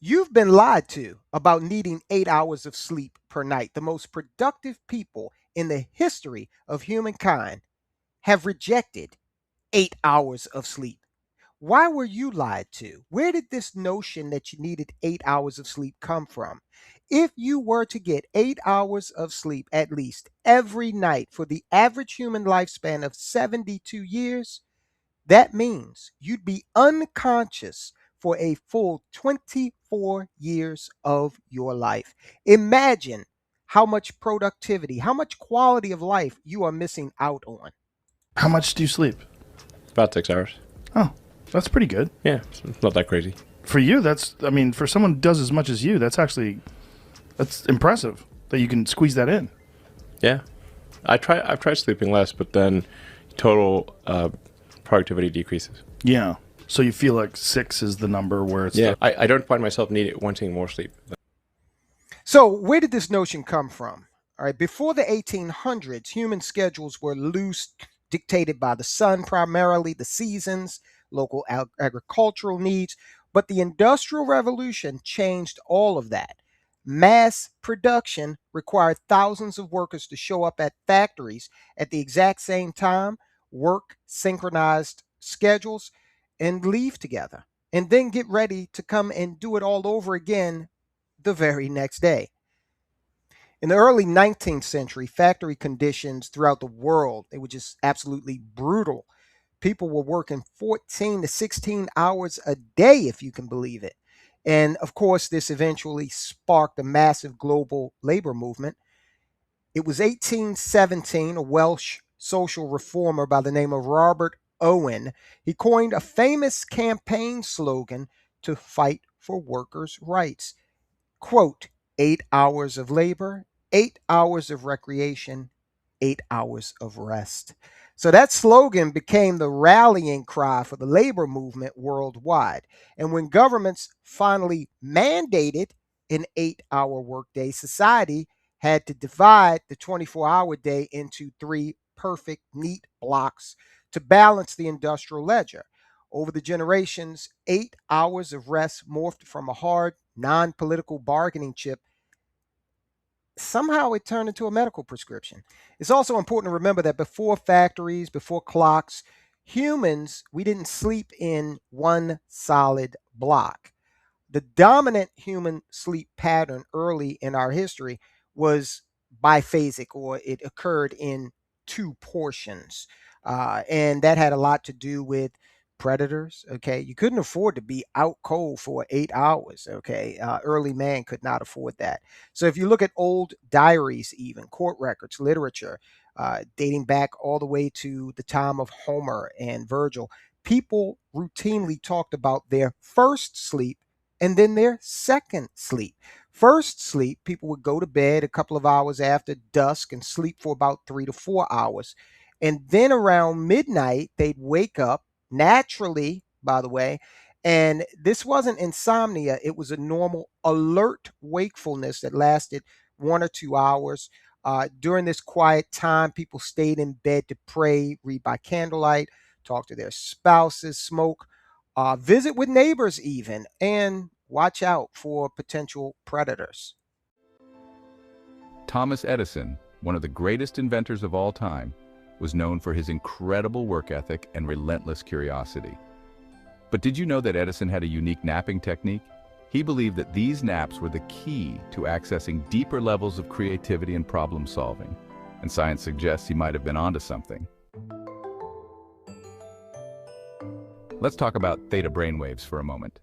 You've been lied to about needing 8 hours of sleep per night. The most productive people in the history of humankind have rejected 8 hours of sleep. Why were you lied to? Where did this notion that you needed 8 hours of sleep come from? If you were to get 8 hours of sleep at least every night for the average human lifespan of 72 years, that means you'd be unconscious for a full 24 years of your life. Imagine how much productivity, how much quality of life you are missing out on. How much do you sleep? About 6 hours. Oh, that's pretty good. Yeah, it's not that crazy. For you, I mean, for someone who does as much as you, that's impressive that you can squeeze that in. Yeah, I've tried sleeping less, but then total productivity decreases. Yeah. So you feel like 6 is the number where it's Yeah, I don't find myself wanting more sleep. So, where did this notion come from? All right, before the 1800s, human schedules were loose, dictated by the sun primarily, the seasons, local agricultural needs. But the Industrial Revolution changed all of that. Mass production required thousands of workers to show up at factories at the exact same time, work synchronized schedules, and leave together, and then get ready to come and do it all over again the very next day. In the early 19th century, factory conditions throughout the world, they were just absolutely brutal. People were working 14 to 16 hours a day, if you can believe it. And of course, this eventually sparked a massive global labor movement. It was 1817, a Welsh social reformer by the name of Robert Owen. He coined a famous campaign slogan to fight for workers' rights. Quote, 8 hours of labor, 8 hours of recreation, 8 hours of rest. So that slogan became the rallying cry for the labor movement worldwide. And when governments finally mandated an 8 hour workday, society had to divide the 24-hour day into three perfect, neat blocks to balance the industrial ledger. Over the generations, 8 hours of rest morphed from a hard, non political bargaining chip. Somehow it turned into a medical prescription. It's also important to remember that before factories, before clocks, humans, we didn't sleep in one solid block. The dominant human sleep pattern early in our history was biphasic, or it occurred in two portions. And that had a lot to do with predators. Okay. You couldn't afford to be out cold for 8 hours. Okay. Early man could not afford that. So if you look at old diaries, even court records, literature, dating back all the way to the time of Homer and Virgil, people routinely talked about their first sleep and then their second sleep. First sleep, people would go to bed a couple of hours after dusk and sleep for about 3 to 4 hours. And then around midnight, they'd wake up naturally, by the way. And this wasn't insomnia, it was a normal alert wakefulness that lasted 1 or 2 hours. During this quiet time, people stayed in bed to pray, read by candlelight, talk to their spouses, smoke, visit with neighbors, even, and watch out for potential predators. Thomas Edison, one of the greatest inventors of all time, was known for his incredible work ethic and relentless curiosity. But did you know that Edison had a unique napping technique? He believed that these naps were the key to accessing deeper levels of creativity and problem solving, and science suggests he might have been onto something. Let's talk about theta brainwaves for a moment.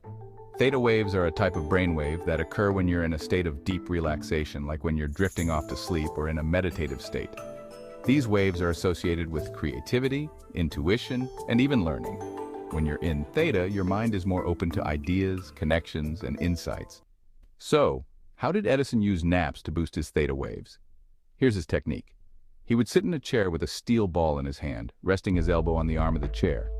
Theta waves are a type of brainwave that occur when you're in a state of deep relaxation, like when you're drifting off to sleep or in a meditative state. These waves are associated with creativity, intuition, and even learning. When you're in theta, your mind is more open to ideas, connections, and insights. So, how did Edison use naps to boost his theta waves? Here's his technique. He would sit in a chair with a steel ball in his hand, resting his elbow on the arm of the chair.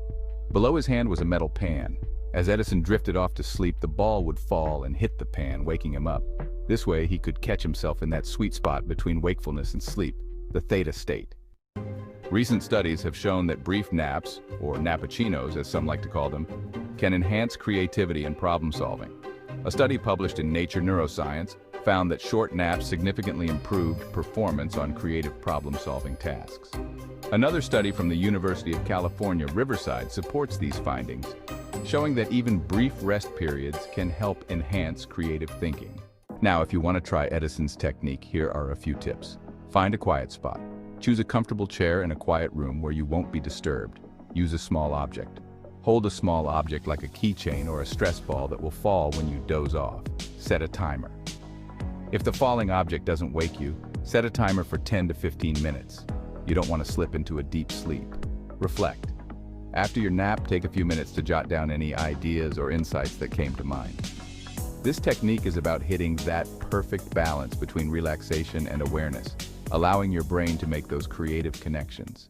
Below his hand was a metal pan. As Edison drifted off to sleep, the ball would fall and hit the pan, waking him up. This way, he could catch himself in that sweet spot between wakefulness and sleep, the theta state. Recent studies have shown that brief naps, or nappuccinos as some like to call them, can enhance creativity and problem solving. A study published in Nature Neuroscience found that short naps significantly improved performance on creative problem-solving tasks. Another study from the University of California, Riverside supports these findings, showing that even brief rest periods can help enhance creative thinking. Now, if you want to try Edison's technique, here are a few tips. Find a quiet spot. Choose a comfortable chair in a quiet room where you won't be disturbed. Use a small object. Hold a small object like a keychain or a stress ball that will fall when you doze off. Set a timer. If the falling object doesn't wake you, set a timer for 10 to 15 minutes. You don't want to slip into a deep sleep. Reflect. After your nap, take a few minutes to jot down any ideas or insights that came to mind. This technique is about hitting that perfect balance between relaxation and awareness, allowing your brain to make those creative connections.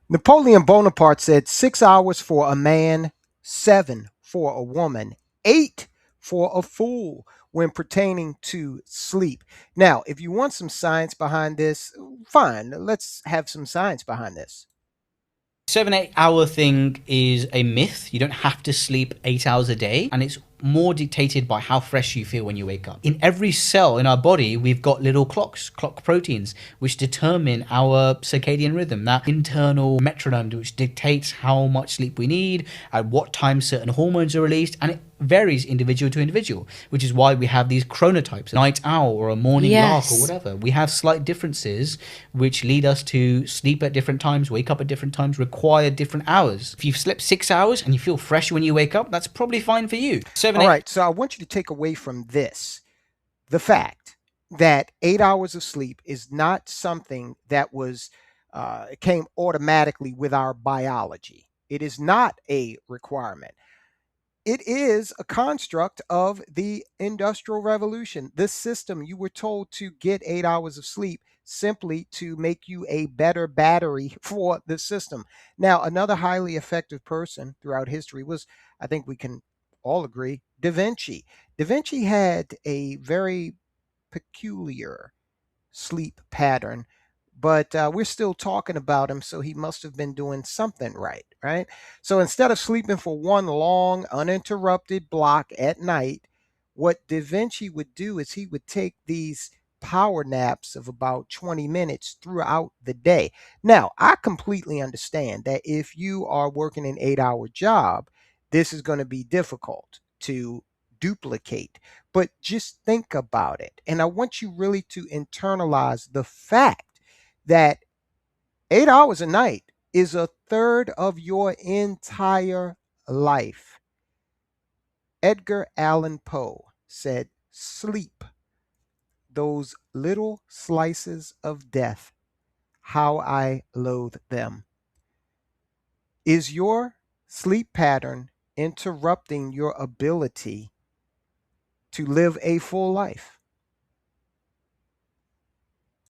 Napoleon Bonaparte said 6 hours for a man, 7 for a woman, 8 for a fool when pertaining to sleep. Now, if you want some science behind this, fine, let's have some science behind this. 7-8 hour thing is a myth. You don't have to sleep 8 hours a day, and it's more dictated by how fresh you feel when you wake up. In every cell in our body, we've got little clocks, clock proteins, which determine our circadian rhythm, that internal metronome which dictates how much sleep we need, at what time certain hormones are released, and it varies individual to individual, which is why we have these chronotypes, a night owl or a morning lark or whatever. We have slight differences which lead us to sleep at different times, wake up at different times, require different hours. If you've slept 6 hours and you feel fresh when you wake up, that's probably fine for you. All right, so I want you to take away from this the fact that 8 hours of sleep is not something that came automatically with our biology. It is not a requirement. It is a construct of the Industrial Revolution. This system, you were told to get 8 hours of sleep simply to make you a better battery for the system. Now, another highly effective person throughout history was, I think we can all agree, Da Vinci. Da Vinci had a very peculiar sleep pattern, but we're still talking about him, so he must have been doing something right, right? So instead of sleeping for one long, uninterrupted block at night, what Da Vinci would do is he would take these power naps of about 20 minutes throughout the day. Now, I completely understand that if you are working an 8-hour job, this is going to be difficult to duplicate. But just think about it. And I want you really to internalize the fact that 8 hours a night is a third of your entire life. Edgar Allan Poe said, "Sleep, those little slices of death, how I loathe them." Is your sleep pattern interrupting your ability to live a full life?